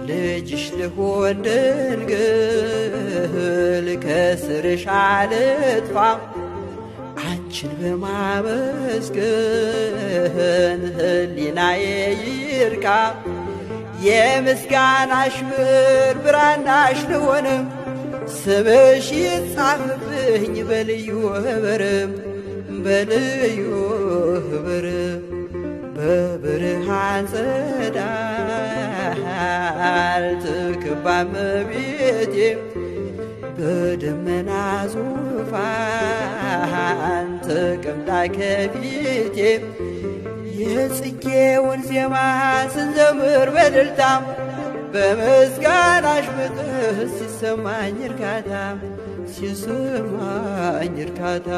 ልጅሽ ልሆን ድንግል ከስርሽ አልጥፋ አንቺን በማመስገን ህሊናዬ ይርካ። የምስጋናሽ ብር ብራናሽ ልሆን ስምሽ ይጻፍብኝ በልዩ ኅብርም በልዩ ኅብርም በብርሃን ጸዳል ትክባ እመቤቴ በደመና ዙፋን ተቀምጣ ከፊቴ የጽጌውን ዜማ ስንዘምር በእልልታ በምስጋናሽ ምጥህ ሲሰማኝ እርካታ ሲሰማኝ እርካታ